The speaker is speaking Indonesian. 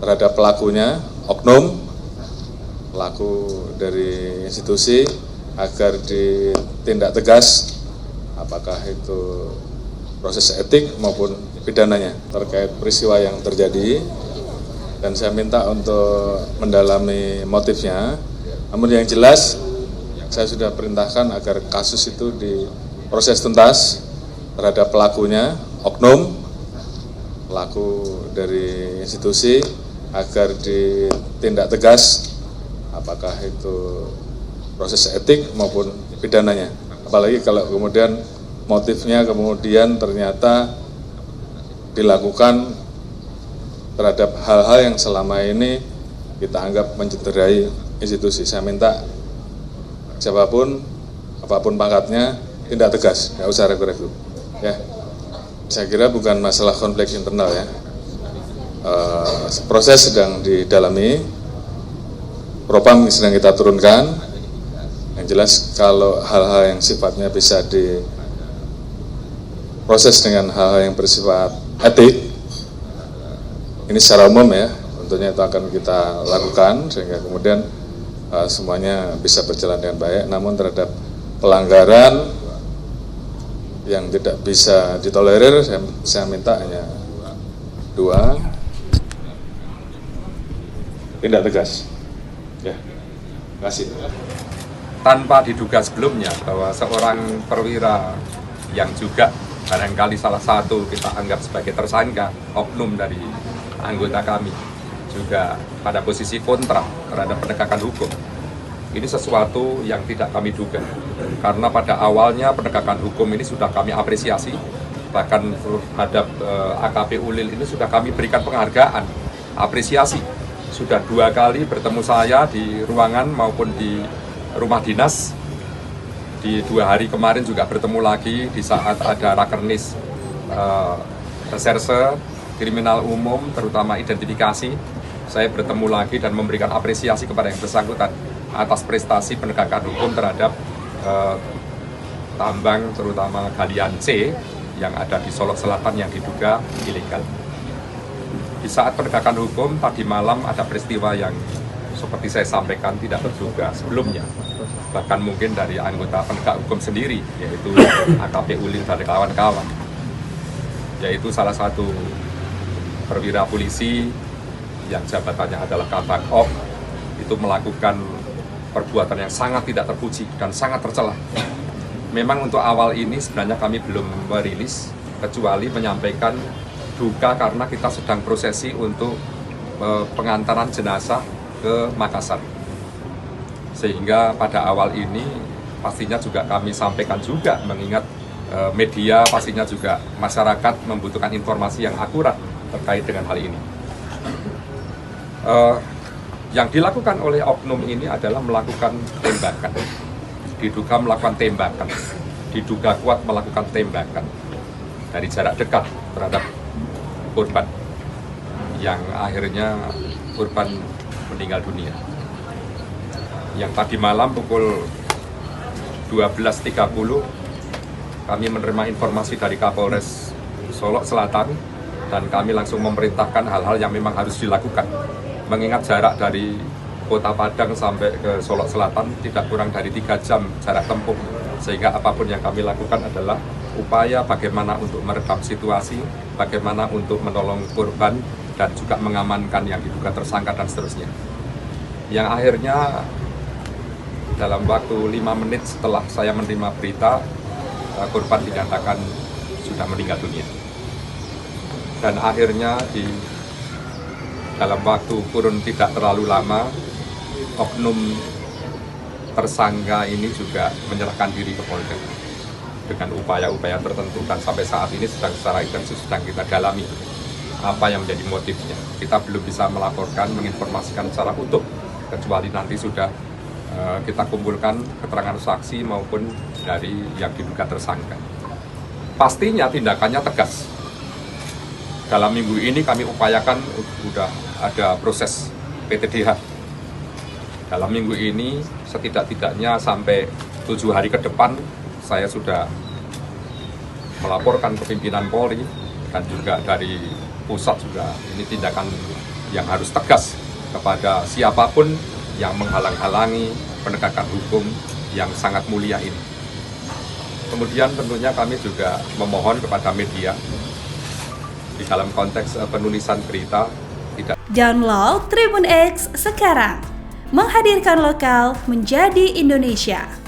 terhadap pelakunya, oknum, pelaku dari institusi, agar ditindak tegas, apakah itu proses etik maupun pidananya terkait peristiwa yang terjadi. Dan saya minta untuk mendalami motifnya. Namun yang jelas, saya sudah perintahkan agar kasus itu diproses tuntas terhadap pelakunya, oknum, pelaku dari institusi, agar ditindak tegas, apakah itu proses etik maupun pidananya. Apalagi kalau kemudian motifnya kemudian ternyata dilakukan terhadap hal-hal yang selama ini kita anggap mencederai institusi. Saya minta siapapun, apapun pangkatnya, tindak tegas, nggak usah ragu-ragu. Ya, saya kira bukan masalah konflik internal ya. Proses sedang didalami, propam sedang kita turunkan. Yang jelas kalau hal-hal yang sifatnya bisa diproses dengan hal-hal yang bersifat etik, ini secara umum ya, tentunya itu akan kita lakukan sehingga kemudian semuanya bisa berjalan dengan baik. Namun terhadap pelanggaran yang tidak bisa ditolerir, saya minta hanya 2, tindak tegas. Ya, terima kasih. Tanpa diduga sebelumnya bahwa seorang perwira yang juga barangkali salah satu kita anggap sebagai tersangka, oknum dari anggota kami, juga pada posisi kontra terhadap penegakan hukum. Ini sesuatu yang tidak kami duga, karena pada awalnya penegakan hukum ini sudah kami apresiasi, bahkan terhadap AKP Ulil ini sudah kami berikan penghargaan, apresiasi. Sudah 2 kali bertemu saya di ruangan maupun di rumah dinas. Di 2 hari kemarin juga bertemu lagi di saat ada rakernis reserse kriminal umum, terutama identifikasi. Saya bertemu lagi dan memberikan apresiasi kepada yang bersangkutan atas prestasi penegakan hukum terhadap tambang, terutama galian C yang ada di Solok Selatan yang diduga ilegal. Di saat penegakan hukum tadi malam ada peristiwa yang seperti saya sampaikan tidak terduga sebelumnya, bahkan mungkin dari anggota penegak hukum sendiri, yaitu AKP Ulil dan kawan-kawan, yaitu salah satu perwira polisi yang jabatannya adalah Kabak Op, itu melakukan perbuatan yang sangat tidak terpuji dan sangat tercela. Memang untuk awal ini sebenarnya kami belum merilis, kecuali menyampaikan duka karena kita sedang prosesi untuk pengantaran jenazah ke Makassar. Sehingga pada awal ini pastinya juga kami sampaikan juga, mengingat media pastinya juga masyarakat membutuhkan informasi yang akurat terkait dengan hal ini. Yang dilakukan oleh oknum ini adalah melakukan tembakan, diduga melakukan tembakan, diduga kuat melakukan tembakan dari jarak dekat terhadap korban, yang akhirnya korban meninggal dunia. Yang tadi malam pukul 12.30 kami menerima informasi dari Kapolres Solok Selatan dan kami langsung memerintahkan hal-hal yang memang harus dilakukan. Mengingat jarak dari Kota Padang sampai ke Solok Selatan tidak kurang dari 3 jam jarak tempuh, sehingga apapun yang kami lakukan adalah upaya bagaimana untuk meredam situasi, bagaimana untuk menolong korban, dan juga mengamankan yang diduga tersangka dan seterusnya. Yang akhirnya dalam waktu 5 menit setelah saya menerima berita, korban dinyatakan sudah meninggal dunia. Dan akhirnya di dalam waktu kurun tidak terlalu lama, oknum tersangka ini juga menyerahkan diri ke Polda dengan upaya-upaya tertentu, dan sampai saat ini sedang secara intensif sedang kita dalami apa yang menjadi motifnya. Kita belum bisa melaporkan, menginformasikan secara utuh, kecuali nanti sudah kita kumpulkan keterangan saksi maupun dari yang diduga tersangka. Pastinya tindakannya tegas. Dalam minggu ini kami upayakan sudah ada proses PTDH. Dalam minggu ini setidak-tidaknya sampai 7 hari ke depan saya sudah melaporkan ke pimpinan Polri, dan juga dari pusat juga ini tindakan yang harus tegas kepada siapapun yang menghalang-halangi penegakan hukum yang sangat mulia ini. Kemudian tentunya kami juga memohon kepada media di dalam konteks penulisan berita tidak. Download Tribun X sekarang, menghadirkan lokal menjadi Indonesia.